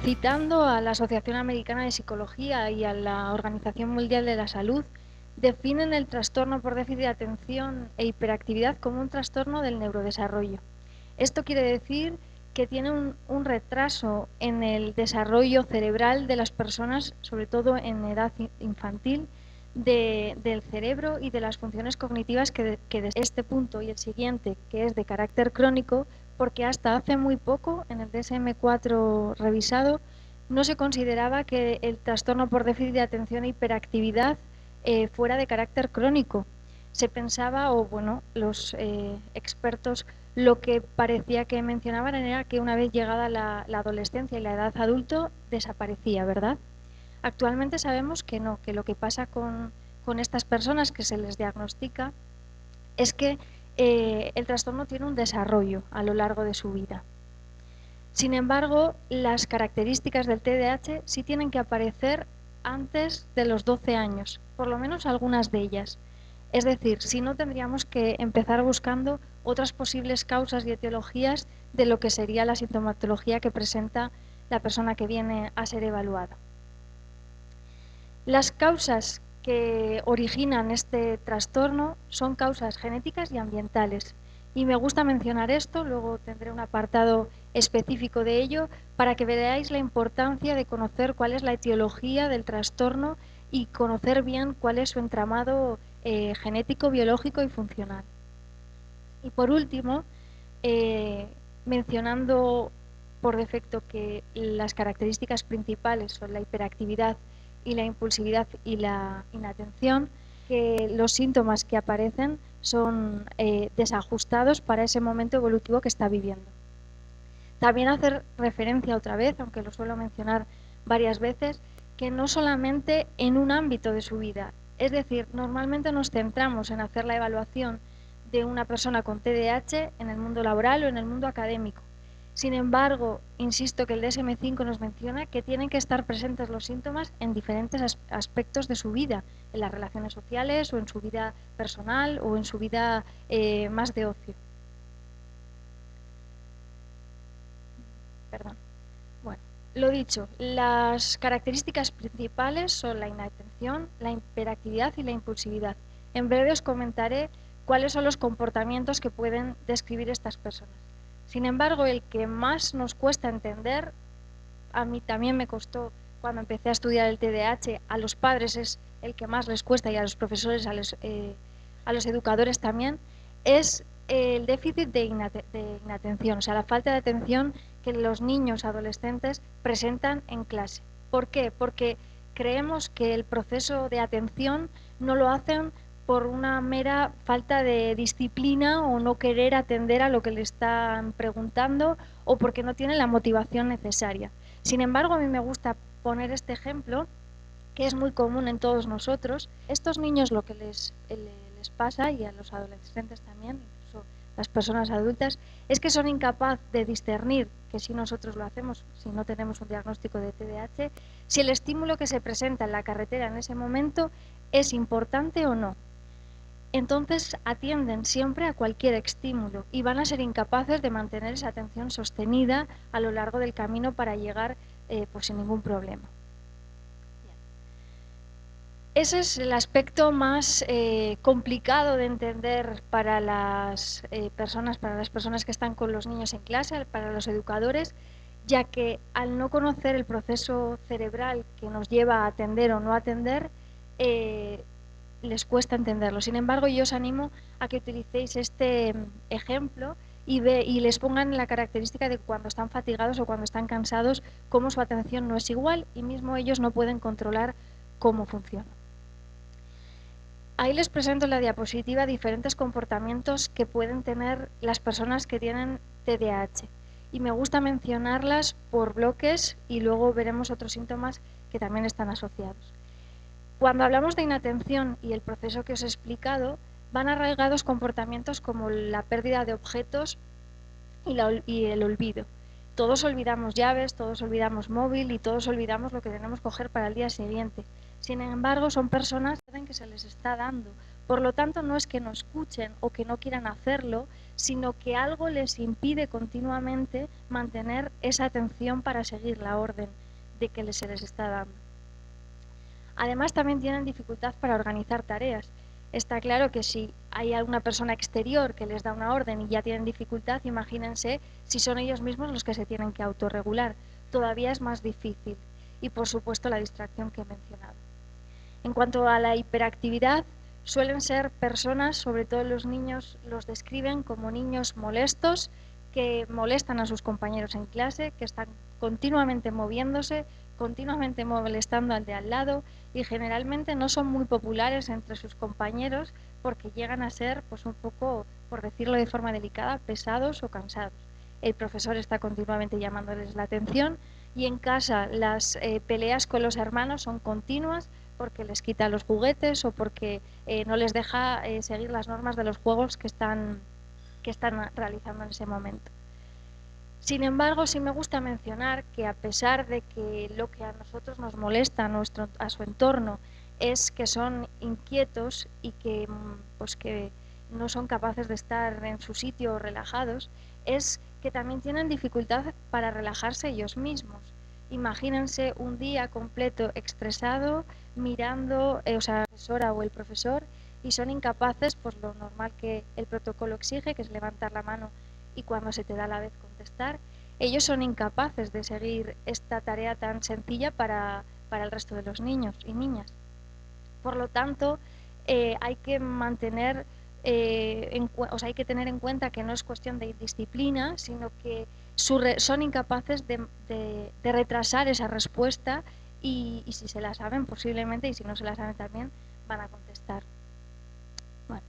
Citando a la Asociación Americana de Psicología y a la Organización Mundial de la Salud, definen el trastorno por déficit de atención e hiperactividad como un trastorno del neurodesarrollo. Esto quiere decir que tiene un retraso en el desarrollo cerebral de las personas, sobre todo en edad infantil, del cerebro y de las funciones cognitivas que desde este punto y el siguiente, que es de carácter crónico, porque hasta hace muy poco, en el DSM-4 revisado, no se consideraba que el trastorno por déficit de atención e hiperactividad fuera de carácter crónico. Se pensaba, o bueno, los expertos lo que parecía que mencionaban era que una vez llegada la adolescencia y la edad adulto desaparecía, ¿verdad? Actualmente sabemos que no, que lo que pasa con estas personas que se les diagnostica es que el trastorno tiene un desarrollo a lo largo de su vida. Sin embargo, las características del TDAH sí tienen que aparecer antes de los 12 años, por lo menos algunas de ellas. Es decir, si no tendríamos que empezar buscando otras posibles causas y etiologías de lo que sería la sintomatología que presenta la persona que viene a ser evaluada. Las causas que originan este trastorno son causas genéticas y ambientales. Y me gusta mencionar esto, luego tendré un apartado específico de ello, para que veáis la importancia de conocer cuál es la etiología del trastorno y conocer bien cuál es su entramado genético, biológico y funcional. Y por último, mencionando por defecto que las características principales son la hiperactividad y la impulsividad y la inatención, que los síntomas que aparecen son desajustados para ese momento evolutivo que está viviendo. También hacer referencia otra vez, aunque lo suelo mencionar varias veces, que no solamente en un ámbito de su vida, es decir, normalmente nos centramos en hacer la evaluación de una persona con TDAH en el mundo laboral o en el mundo académico. Sin embargo, insisto que el DSM-5 nos menciona que tienen que estar presentes los síntomas en diferentes aspectos de su vida, en las relaciones sociales o en su vida personal o en su vida más de ocio. Perdón. Bueno, lo dicho, las características principales son la inatención, la hiperactividad y la impulsividad. En breve os comentaré cuáles son los comportamientos que pueden describir estas personas. Sin embargo, el que más nos cuesta entender, a mí también me costó cuando empecé a estudiar el TDAH, a los padres es el que más les cuesta y a los profesores, a los educadores también, es el déficit de inatención, o sea, la falta de atención que los niños adolescentes presentan en clase. ¿Por qué? Porque creemos que el proceso de atención no lo hacen por una mera falta de disciplina o no querer atender a lo que le están preguntando o porque no tienen la motivación necesaria. Sin embargo, a mí me gusta poner este ejemplo, que es muy común en todos nosotros. Estos niños lo que les pasa, y a los adolescentes también, incluso las personas adultas, es que son incapaces de discernir, que si nosotros lo hacemos, si no tenemos un diagnóstico de TDAH, si el estímulo que se presenta en la carretera en ese momento es importante o no. Entonces atienden siempre a cualquier estímulo y van a ser incapaces de mantener esa atención sostenida a lo largo del camino para llegar pues sin ningún problema. Ese es el aspecto más complicado de entender para las personas que están con los niños en clase, para los educadores, ya que al no conocer el proceso cerebral que nos lleva a atender o no atender, les cuesta entenderlo. Sin embargo, yo os animo a que utilicéis este ejemplo y les pongan la característica de cuando están fatigados o cuando están cansados, cómo su atención no es igual y mismo ellos no pueden controlar cómo funciona. Ahí les presento en la diapositiva diferentes comportamientos que pueden tener las personas que tienen TDAH. Y me gusta mencionarlas por bloques y luego veremos otros síntomas que también están asociados. Cuando hablamos de inatención y el proceso que os he explicado, van arraigados comportamientos como la pérdida de objetos y el olvido. Todos olvidamos llaves, todos olvidamos móvil y todos olvidamos lo que tenemos que coger para el día siguiente. Sin embargo, son personas que se les está dando. Por lo tanto, no es que no escuchen o que no quieran hacerlo, sino que algo les impide continuamente mantener esa atención para seguir la orden de que se les está dando. Además, también tienen dificultad para organizar tareas. Está claro que si hay alguna persona exterior que les da una orden y ya tienen dificultad, imagínense si son ellos mismos los que se tienen que autorregular. Todavía es más difícil. Y, por supuesto, la distracción que he mencionado. En cuanto a la hiperactividad, suelen ser personas, sobre todo los niños, los describen como niños molestos, que molestan a sus compañeros en clase, que están continuamente moviéndose, continuamente molestando al de al lado y generalmente no son muy populares entre sus compañeros porque llegan a ser, pues un poco, por decirlo de forma delicada, pesados o cansados. El profesor está continuamente llamándoles la atención y en casa las peleas con los hermanos son continuas porque les quita los juguetes o porque no les deja seguir las normas de los juegos que están realizando en ese momento. Sin embargo, sí me gusta mencionar que a pesar de que lo que a nosotros nos molesta a su entorno es que son inquietos y que, pues que no son capaces de estar en su sitio relajados, es que también tienen dificultad para relajarse ellos mismos. Imagínense un día completo estresado mirando, o sea, la profesora o el profesor, y son incapaces, pues lo normal que el protocolo exige, que es levantar la mano y cuando se te da la vez contestar, ellos son incapaces de seguir esta tarea tan sencilla para el resto de los niños y niñas. Por lo tanto, hay que mantener, hay que tener en cuenta que no es cuestión de disciplina, sino que son incapaces de retrasar esa respuesta y si se la saben posiblemente, y si no se la saben también, van a contestar. Bueno.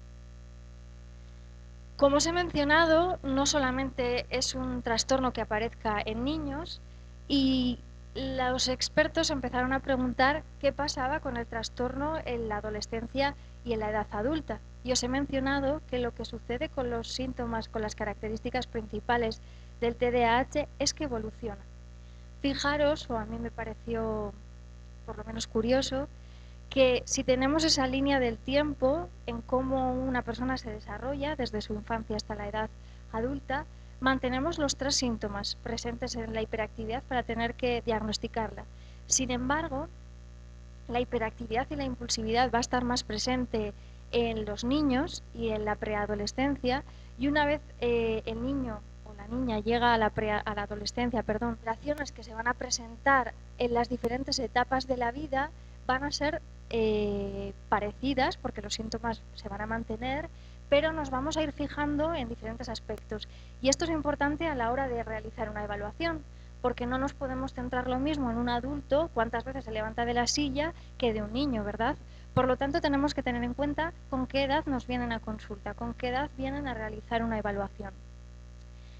Como os he mencionado, no solamente es un trastorno que aparezca en niños y los expertos empezaron a preguntar qué pasaba con el trastorno en la adolescencia y en la edad adulta. Y os he mencionado que lo que sucede con los síntomas, con las características principales del TDAH es que evoluciona. Fijaros, o a mí me pareció por lo menos curioso, que si tenemos esa línea del tiempo en cómo una persona se desarrolla desde su infancia hasta la edad adulta, mantenemos los 3 síntomas presentes en la hiperactividad para tener que diagnosticarla. Sin embargo, la hiperactividad y la impulsividad va a estar más presente en los niños y en la preadolescencia, y una vez el niño o la niña llega a la adolescencia, relaciones que se van a presentar en las diferentes etapas de la vida van a ser parecidas porque los síntomas se van a mantener, pero nos vamos a ir fijando en diferentes aspectos. Y esto es importante a la hora de realizar una evaluación, porque no nos podemos centrar lo mismo en un adulto, cuántas veces se levanta de la silla, que de un niño, ¿verdad? Por lo tanto, tenemos que tener en cuenta con qué edad nos vienen a consulta, con qué edad vienen a realizar una evaluación.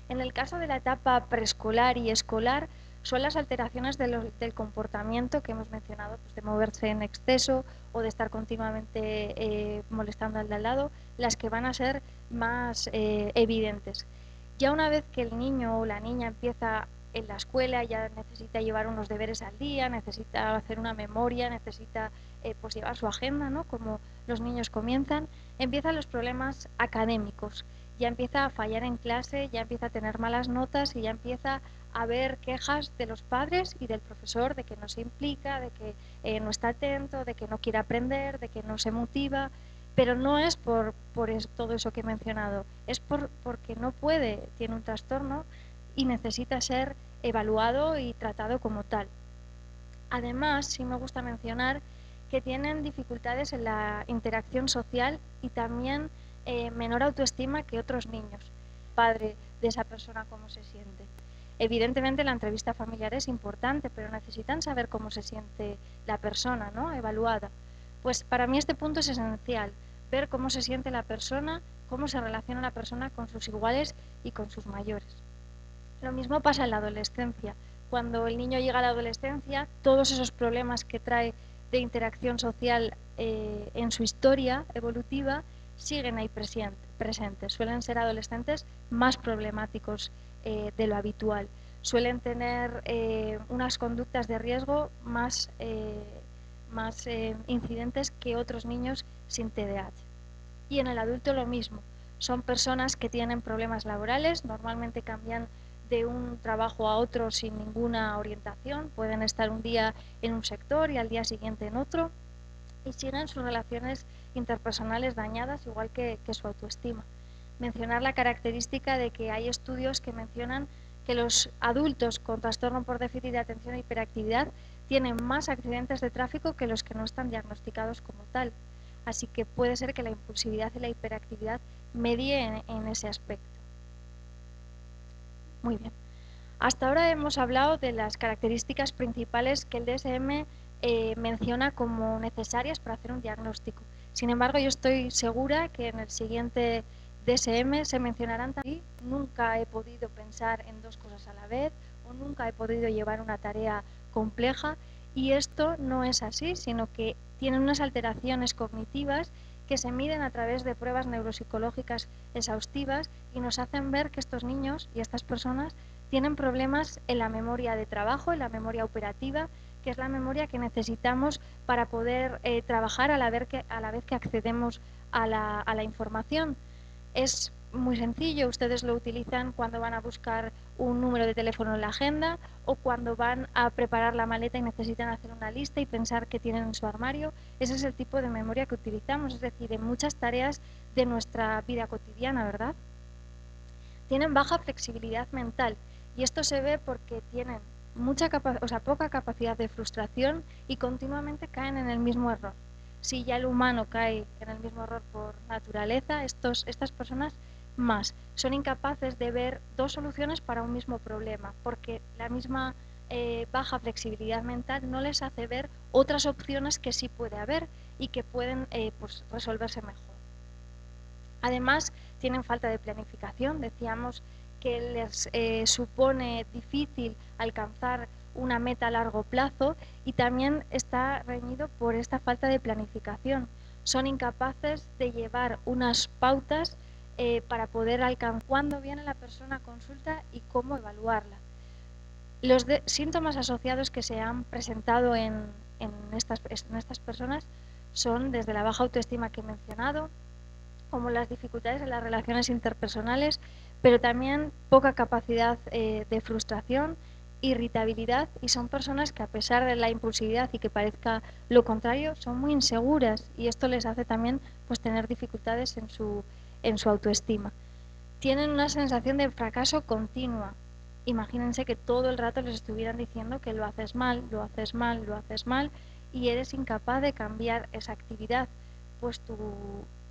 En el caso de la etapa preescolar y escolar, son las alteraciones del comportamiento que hemos mencionado, pues de moverse en exceso o de estar continuamente molestando al de al lado, las que van a ser más evidentes. Ya una vez que el niño o la niña empieza en la escuela, ya necesita llevar unos deberes al día, necesita hacer una memoria, necesita pues llevar su agenda, ¿no? Como los niños comienzan, empiezan los problemas académicos. Ya empieza a fallar en clase, ya empieza a tener malas notas y ya empieza a haber quejas de los padres y del profesor de que no se implica, de que no está atento, de que no quiere aprender, de que no se motiva, pero no es por todo eso que he mencionado, es porque no puede, tiene un trastorno y necesita ser evaluado y tratado como tal. Además, sí me gusta mencionar que tienen dificultades en la interacción social y también menor autoestima que otros niños. Padre de esa persona, cómo se siente. Evidentemente la entrevista familiar es importante, pero necesitan saber cómo se siente la persona, ¿no? Evaluada. Pues para mí este punto es esencial, ver cómo se siente la persona, cómo se relaciona la persona con sus iguales y con sus mayores. Lo mismo pasa en la adolescencia. Cuando el niño llega a la adolescencia, todos esos problemas que trae de interacción social en su historia evolutiva siguen ahí presentes. Suelen ser adolescentes más problemáticos de lo habitual. Suelen tener unas conductas de riesgo más incidentes que otros niños sin TDAH. Y en el adulto lo mismo. Son personas que tienen problemas laborales, normalmente cambian de un trabajo a otro sin ninguna orientación, pueden estar un día en un sector y al día siguiente en otro, y siguen sus relaciones interpersonales dañadas, igual que su autoestima. Mencionar la característica de que hay estudios que mencionan que los adultos con trastorno por déficit de atención e hiperactividad tienen más accidentes de tráfico que los que no están diagnosticados como tal. Así que puede ser que la impulsividad y la hiperactividad medie en ese aspecto. Muy bien. Hasta ahora hemos hablado de las características principales que el DSM menciona como necesarias para hacer un diagnóstico. Sin embargo, yo estoy segura que en el siguiente DSM se mencionarán también. Nunca he podido pensar en dos cosas a la vez o nunca he podido llevar una tarea compleja, y esto no es así, sino que tienen unas alteraciones cognitivas que se miden a través de pruebas neuropsicológicas exhaustivas y nos hacen ver que estos niños y estas personas tienen problemas en la memoria de trabajo, en la memoria operativa, que es la memoria que necesitamos para poder trabajar a la vez que accedemos a la información. Es muy sencillo, ustedes lo utilizan cuando van a buscar un número de teléfono en la agenda o cuando van a preparar la maleta y necesitan hacer una lista y pensar qué tienen en su armario. Ese es el tipo de memoria que utilizamos, es decir, en muchas tareas de nuestra vida cotidiana, ¿verdad? Tienen baja flexibilidad mental y esto se ve porque tienen poca capacidad de frustración y continuamente caen en el mismo error. Si ya el humano cae en el mismo error por naturaleza, estas personas más son incapaces de ver dos soluciones para un mismo problema, porque la misma baja flexibilidad mental no les hace ver otras opciones que sí puede haber y que pueden resolverse mejor. Además, tienen falta de planificación. Decíamos que les supone difícil alcanzar una meta a largo plazo y también está reñido por esta falta de planificación. Son incapaces de llevar unas pautas para poder alcanzar cuándo viene la persona a consulta y cómo evaluarla. Los síntomas asociados que se han presentado en estas personas son desde la baja autoestima que he mencionado, como las dificultades en las relaciones interpersonales, pero también poca capacidad de frustración, irritabilidad, y son personas que a pesar de la impulsividad y que parezca lo contrario, son muy inseguras y esto les hace también tener dificultades en su autoestima. Tienen una sensación de fracaso continua. Imagínense que todo el rato les estuvieran diciendo que lo haces mal, lo haces mal, lo haces mal y eres incapaz de cambiar esa actividad, pues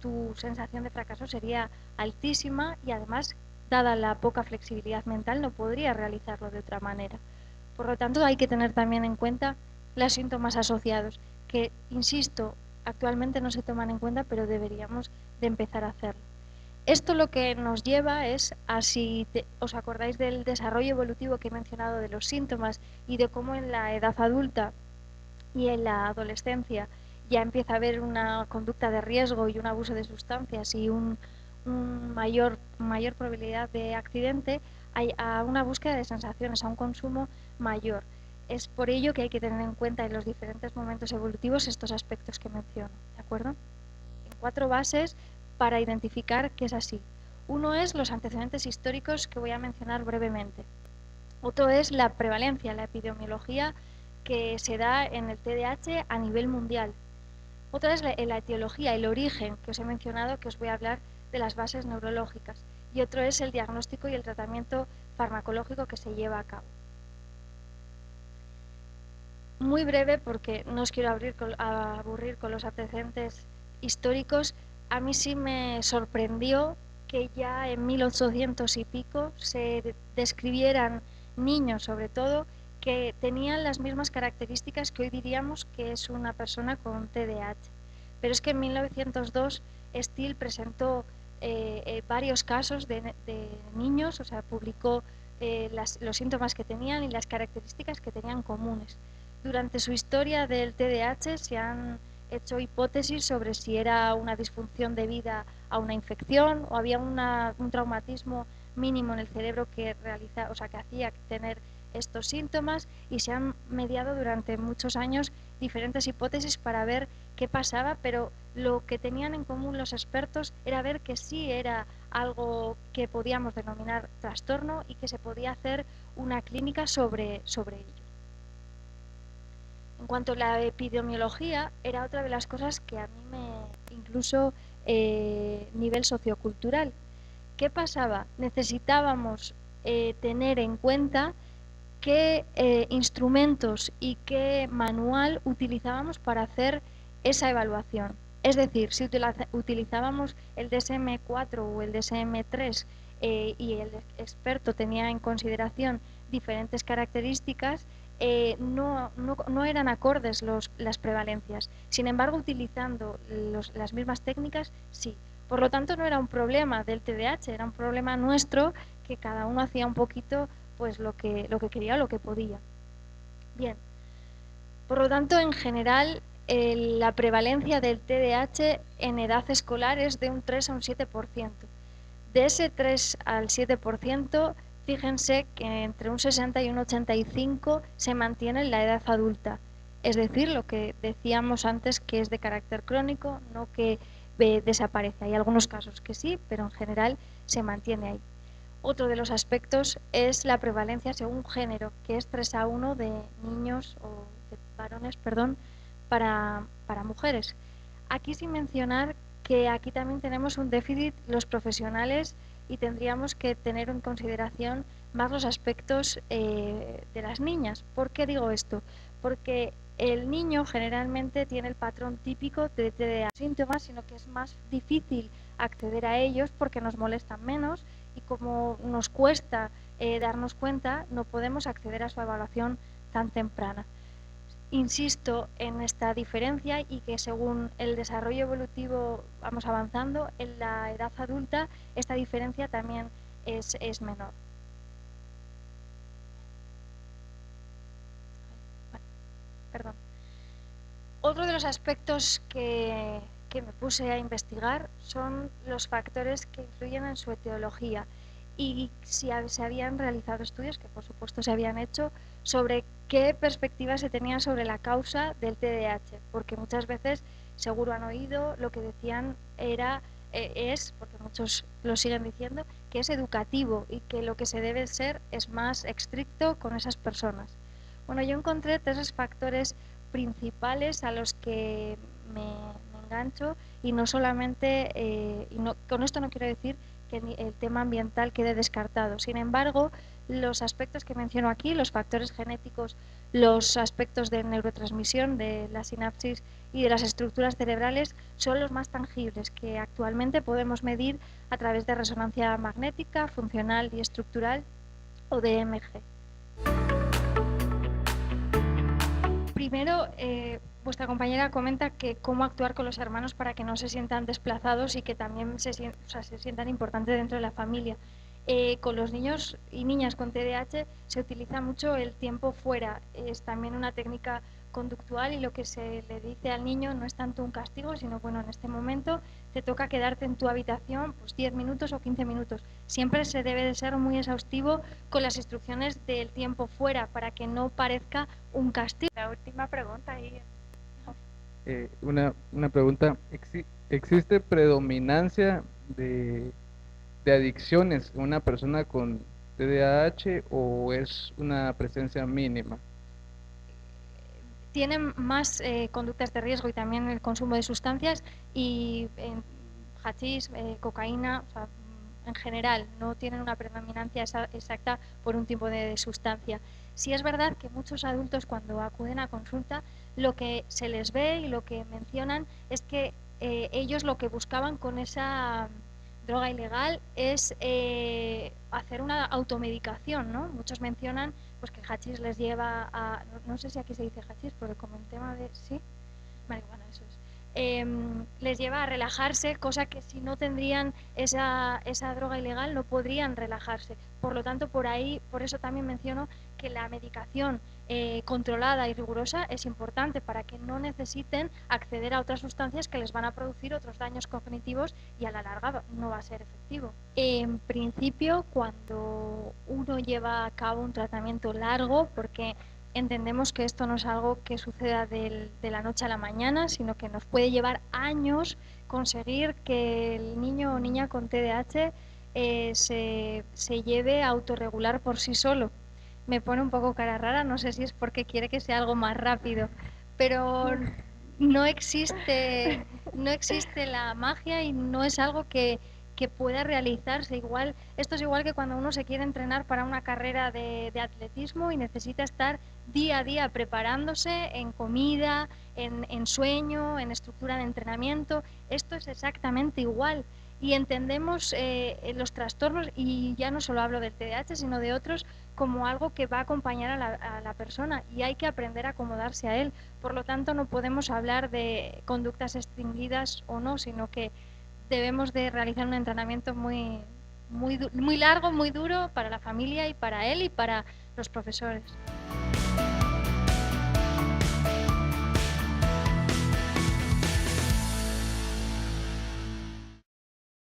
tu sensación de fracaso sería altísima y además, dada la poca flexibilidad mental, no podría realizarlo de otra manera. Por lo tanto, hay que tener también en cuenta los síntomas asociados, que, insisto, actualmente no se toman en cuenta, pero deberíamos de empezar a hacerlo. Esto lo que nos lleva es a, si os acordáis del desarrollo evolutivo que he mencionado de los síntomas y de cómo en la edad adulta y en la adolescencia ya empieza a haber una conducta de riesgo y un abuso de sustancias y un mayor probabilidad de accidente, hay a una búsqueda de sensaciones, a un consumo mayor. Es por ello que hay que tener en cuenta en los diferentes momentos evolutivos estos aspectos que menciono, ¿de acuerdo? En 4 bases para identificar que es así. Uno es los antecedentes históricos, que voy a mencionar brevemente. Otro es la prevalencia, la epidemiología que se da en el TDAH a nivel mundial. Otra es la etiología, el origen, que os he mencionado, que os voy a hablar de las bases neurológicas. Y otro es el diagnóstico y el tratamiento farmacológico que se lleva a cabo. Muy breve, porque no os quiero aburrir con los antecedentes históricos. A mí sí me sorprendió que ya en 1800 y pico se describieran niños, sobre todo, que tenían las mismas características que hoy diríamos que es una persona con TDAH. Pero es que en 1902 Steele presentó varios casos de niños, o sea, publicó los síntomas que tenían y las características que tenían comunes. Durante su historia del TDAH se han hecho hipótesis sobre si era una disfunción debida a una infección o había un traumatismo mínimo en el cerebro que hacía tener estos síntomas, y se han mediado durante muchos años diferentes hipótesis para ver qué pasaba, pero Lo que tenían en común los expertos era ver que sí era algo que podíamos denominar trastorno y que se podía hacer una clínica sobre ello. En cuanto a la epidemiología, era otra de las cosas que a mí me incluso nivel sociocultural. ¿Qué pasaba? Necesitábamos tener en cuenta qué instrumentos y qué manual utilizábamos para hacer esa evaluación. Es decir, si utilizábamos el DSM-4 o el DSM-3 y el experto tenía en consideración diferentes características, no eran acordes las prevalencias. Sin embargo, utilizando las mismas técnicas, sí. Por lo tanto, no era un problema del TDAH, era un problema nuestro que cada uno hacía un poquito pues lo que quería o lo que podía. Bien, por lo tanto, en general, la prevalencia del TDAH en edad escolar es de un 3 a un 7%. De ese 3 al 7%, fíjense que entre un 60 y un 85% se mantiene en la edad adulta. Es decir, lo que decíamos antes, que es de carácter crónico, no que desaparece. Hay algunos casos que sí, pero en general se mantiene ahí. Otro de los aspectos es la prevalencia según género, que es 3 a 1 de niños o de varones, perdón, para mujeres. Aquí sin mencionar que aquí también tenemos un déficit los profesionales y tendríamos que tener en consideración más los aspectos de las niñas. ¿Por qué digo esto? Porque el niño generalmente tiene el patrón típico de TDA síntomas, sino que es más difícil acceder a ellos porque nos molestan menos y como nos cuesta darnos cuenta, no podemos acceder a su evaluación tan temprana. Insisto en esta diferencia y que según el desarrollo evolutivo vamos avanzando, en la edad adulta esta diferencia también es menor. Perdón. Otro de los aspectos que me puse a investigar son los factores que influyen en su etiología y si se habían realizado estudios, que por supuesto se habían hecho, sobre qué perspectiva se tenía sobre la causa del TDAH, porque muchas veces, seguro han oído, lo que decían es, porque muchos lo siguen diciendo, que es educativo y que lo que se debe ser es más estricto con esas personas. Bueno, yo encontré tres factores principales a los que me engancho y no solamente, con esto no quiero decir que el tema ambiental quede descartado. Sin embargo, los aspectos que menciono aquí, los factores genéticos, los aspectos de neurotransmisión, de la sinapsis y de las estructuras cerebrales, son los más tangibles que actualmente podemos medir a través de resonancia magnética, funcional y estructural o de EMG. Primero, vuestra compañera comenta que cómo actuar con los hermanos para que no se sientan desplazados y que también se sientan importantes dentro de la familia. Con los niños y niñas con TDAH se utiliza mucho el tiempo fuera. Es también una técnica conductual y lo que se le dice al niño no es tanto un castigo, sino bueno, en este momento te toca quedarte en tu habitación pues 10 minutos o 15 minutos. Siempre se debe de ser muy exhaustivo con las instrucciones del tiempo fuera para que no parezca un castigo. La última pregunta ahí. Una pregunta, ¿existe predominancia de adicciones en una persona con TDAH o es una presencia mínima? Tienen más conductas de riesgo y también el consumo de sustancias y hachís, cocaína, o sea, en general no tienen una predominancia exacta por un tipo de sustancia. Sí es verdad que muchos adultos cuando acuden a consulta lo que se les ve y lo que mencionan es que ellos lo que buscaban con esa droga ilegal es hacer una automedicación, ¿no? Muchos mencionan pues que el hachís les lleva a, no sé si aquí se dice hachís, porque como el tema de, ¿sí? Marihuana, eso es. Les lleva a relajarse, cosa que si no tendrían esa droga ilegal no podrían relajarse. Por lo tanto, por eso también menciono que la medicación controlada y rigurosa es importante para que no necesiten acceder a otras sustancias que les van a producir otros daños cognitivos y a la larga no va a ser efectivo. En principio, cuando uno lleva a cabo un tratamiento largo, porque Entendemos que esto no es algo que suceda de la noche a la mañana, sino que nos puede llevar años conseguir que el niño o niña con TDAH se lleve a autorregular por sí solo. Me pone un poco cara rara, no sé si es porque quiere que sea algo más rápido, pero no existe, no existe la magia y no es algo que pueda realizarse. Igual, esto es igual que cuando uno se quiere entrenar para una carrera de atletismo y necesita estar día a día preparándose en comida, en sueño, en estructura de entrenamiento. Esto es exactamente igual. Y entendemos los trastornos, y ya no solo hablo del TDAH, sino de otros, como algo que va a acompañar a la persona y hay que aprender a acomodarse a él. Por lo tanto, no podemos hablar de conductas extinguidas o no, sino que debemos de realizar un entrenamiento muy largo, muy duro para la familia y para él y para los profesores.